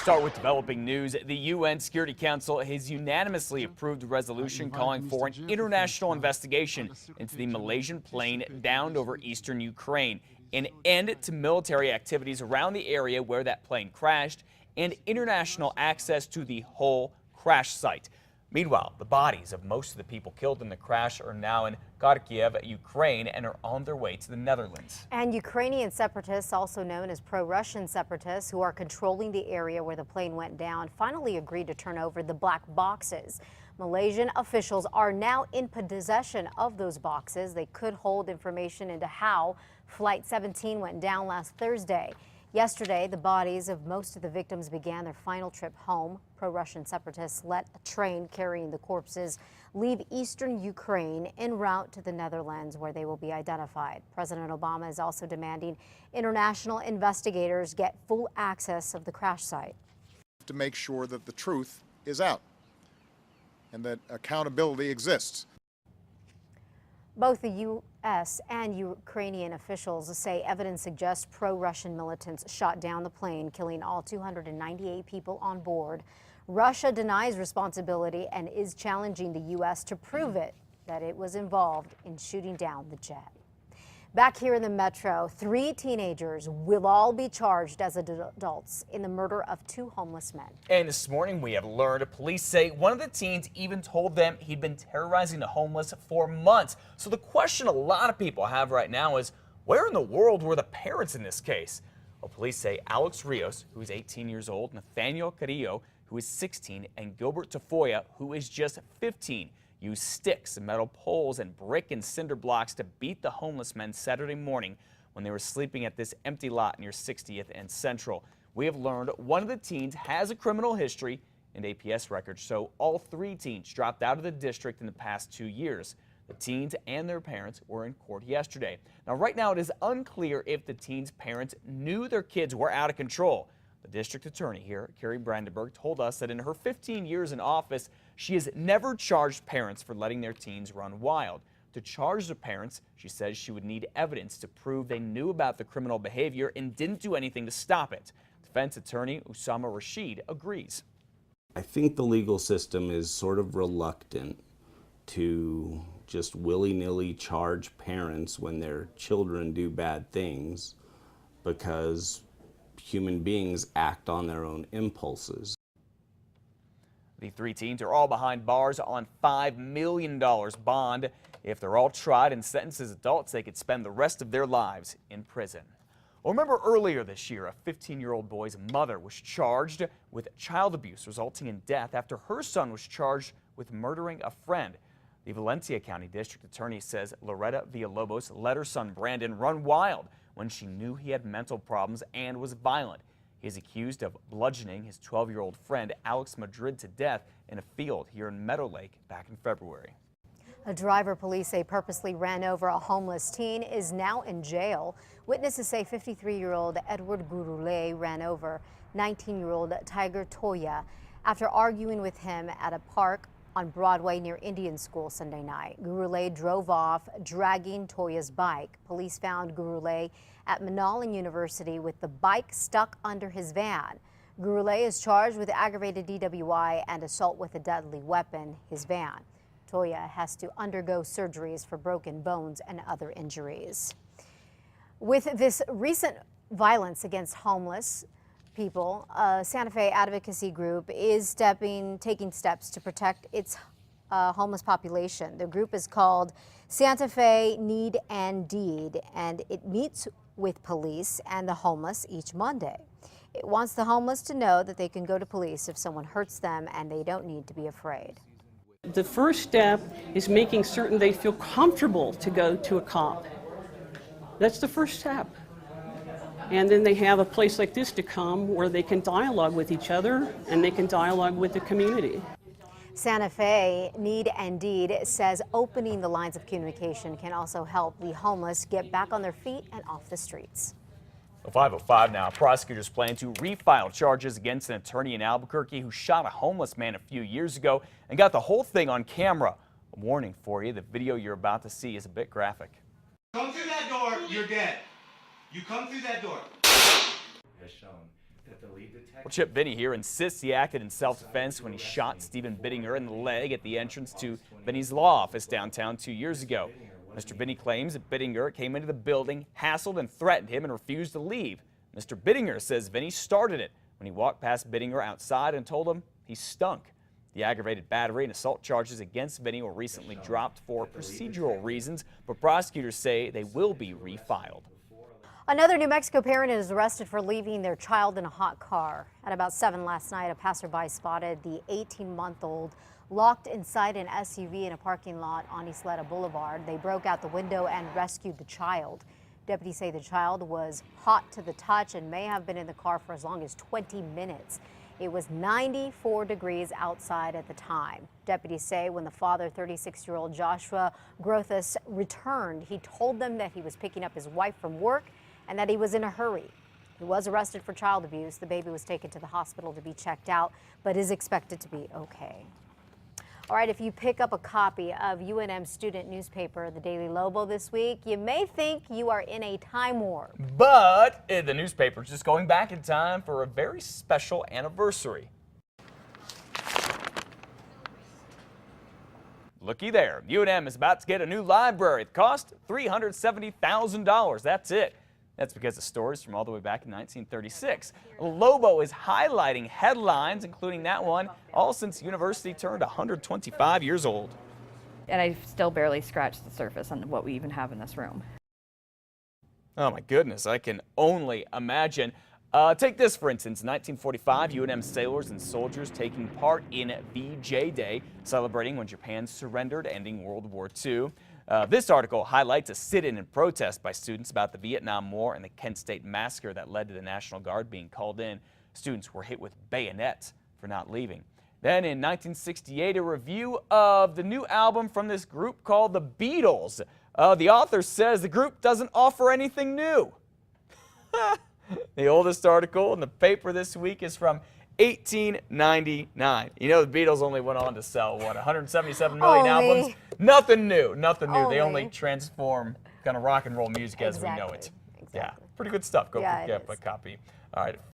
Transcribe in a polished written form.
Start with developing news. The UN Security Council has unanimously approved a resolution calling for an international investigation into the Malaysian plane downed over eastern Ukraine, an end to military activities around the area where that plane crashed, and international access to the whole crash site. Meanwhile, the bodies of most of the people killed in the crash are now in KRQE, Ukraine, and are on their way to the Netherlands. And Ukrainian separatists, also known as pro-Russian separatists, who are controlling the area where the plane went down, finally agreed to turn over the black boxes. Malaysian officials are now in possession of those boxes. They could hold information into how Flight 17 went down last Thursday. Yesterday, the bodies of most of the victims began their final trip home. Pro-Russian separatists let a train carrying the corpses leave eastern Ukraine en route to the Netherlands, where they will be identified. President Obama is also demanding international investigators get full access of the crash site. To make sure that the truth is out and that accountability exists. Both the U.S. and Ukrainian officials say evidence suggests pro-Russian militants shot down the plane, killing all 298 people on board. Russia denies responsibility and is challenging the U.S. to prove that it was involved in shooting down the jet. Back here in the metro, 3 teenagers will all be charged as adults in the murder of 2 homeless men. And this morning we have learned police say one of the teens even told them he'd been terrorizing the homeless for months. So the question a lot of people have right now is, where in the world were the parents in this case? Well, police say Alex Rios, who is 18 years old, Nathaniel Carrillo, who is 16, and Gilbert Tafoya, who is just 15. Used sticks and metal poles and brick and cinder blocks to beat the homeless men Saturday morning when they were sleeping at this empty lot near 60th and Central. We have learned one of the teens has a criminal history and APS records, so all 3 teens dropped out of the district in the past 2 years. The teens and their parents were in court yesterday. Now, right now, it is unclear if the teens' parents knew their kids were out of control. The district attorney here, Carrie Brandenburg, told us that in her 15 years in office, she has never charged parents for letting their teens run wild. To charge the parents, she says she would need evidence to prove they knew about the criminal behavior and didn't do anything to stop it. Defense attorney Usama Rashid agrees. I think the legal system is sort of reluctant to just willy-nilly charge parents when their children do bad things, because human beings act on their own impulses. The 3 teens are all behind bars on $5 million bond. If they're all tried and sentenced as adults, they could spend the rest of their lives in prison. Well, remember earlier this year, a 15-year-old boy's mother was charged with child abuse resulting in death after her son was charged with murdering a friend. The Valencia County District Attorney says Loretta Villalobos let her son Brandon run wild when she knew he had mental problems and was violent. He is accused of bludgeoning his 12-year-old friend Alex Madrid to death in a field here in Meadow Lake back in February. A driver police say purposely ran over a homeless teen is now in jail. Witnesses say 53-year-old Edward Gurule ran over 19-year-old Tiger Toya after arguing with him at a park on Broadway near Indian School Sunday night. Gurule drove off, dragging Toya's bike. Police found Gurule at Manala University with the bike stuck under his van. Gurule is charged with aggravated DWI and assault with a deadly weapon, his van. Toya has to undergo surgeries for broken bones and other injuries. With this recent violence against homeless people, Santa Fe Advocacy Group is taking steps to protect its homeless population. The group is called Santa Fe Need and Deed, and it meets with police and the homeless each Monday. It wants the homeless to know that they can go to police if someone hurts them and they don't need to be afraid. The first step is making certain they feel comfortable to go to a cop. That's the first step. And then they have a place like this to come where they can dialogue with each other and they can dialogue with the community. Santa Fe Need and Deed says opening the lines of communication can also help the homeless get back on their feet and off the streets. 5:05 now. Prosecutors plan to refile charges against an attorney in Albuquerque who shot a homeless man a few years ago and got the whole thing on camera. A warning for you, the video you're about to see is a bit graphic. Come through that door, you're dead. You come through that door. Has shown Well, Chip Vinny here insists he acted in self-defense when he shot Stephen Bittinger in the leg at the entrance to Vinny's law office downtown 2 years ago. Mr. Vinny claims that Bittinger came into the building, hassled and threatened him, and refused to leave. Mr. Bittinger says Vinny started it when he walked past Bittinger outside and told him he stunk. The aggravated battery and assault charges against Vinny were recently dropped for procedural reasons, but prosecutors say they will be refiled. Another New Mexico parent is arrested for leaving their child in a hot car. At about 7 last night, a passerby spotted the 18-month-old locked inside an SUV in a parking lot on Isleta Boulevard. They broke out the window and rescued the child. Deputies say the child was hot to the touch and may have been in the car for as long as 20 minutes. It was 94 degrees outside at the time. Deputies say when the father, 36-year-old Joshua Grothus, returned, he told them that he was picking up his wife from work and that he was in a hurry. He was arrested for child abuse. The baby was taken to the hospital to be checked out, but is expected to be okay. All right, if you pick up a copy of UNM's student newspaper, the Daily Lobo, this week, you may think you are in a time warp. But the newspaper is just going back in time for a very special anniversary. Looky there, UNM is about to get a new library. It cost $370,000. That's it. That's because of stories from all the way back in 1936. Lobo is highlighting headlines, including that one, all since university turned 125 years old. And I still barely scratched the surface on what we even have in this room. Oh my goodness, I can only imagine. Take this for instance, 1945, UNM sailors and soldiers taking part in VJ Day, celebrating when Japan surrendered, ending World War II. This article highlights a sit-in and protest by students about the Vietnam War and the Kent State massacre that led to the National Guard being called in. Students were hit with bayonets for not leaving. Then in 1968, a review of the new album from this group called the Beatles. The author says the group doesn't offer anything new. The oldest article in the paper this week is from 1899. You know, the Beatles only went on to sell, what, 177 million albums? Nothing new, nothing new. They only transform kind of rock and roll music as we know it. Exactly. Yeah, pretty good stuff. Go pick up it a is. copy. All right.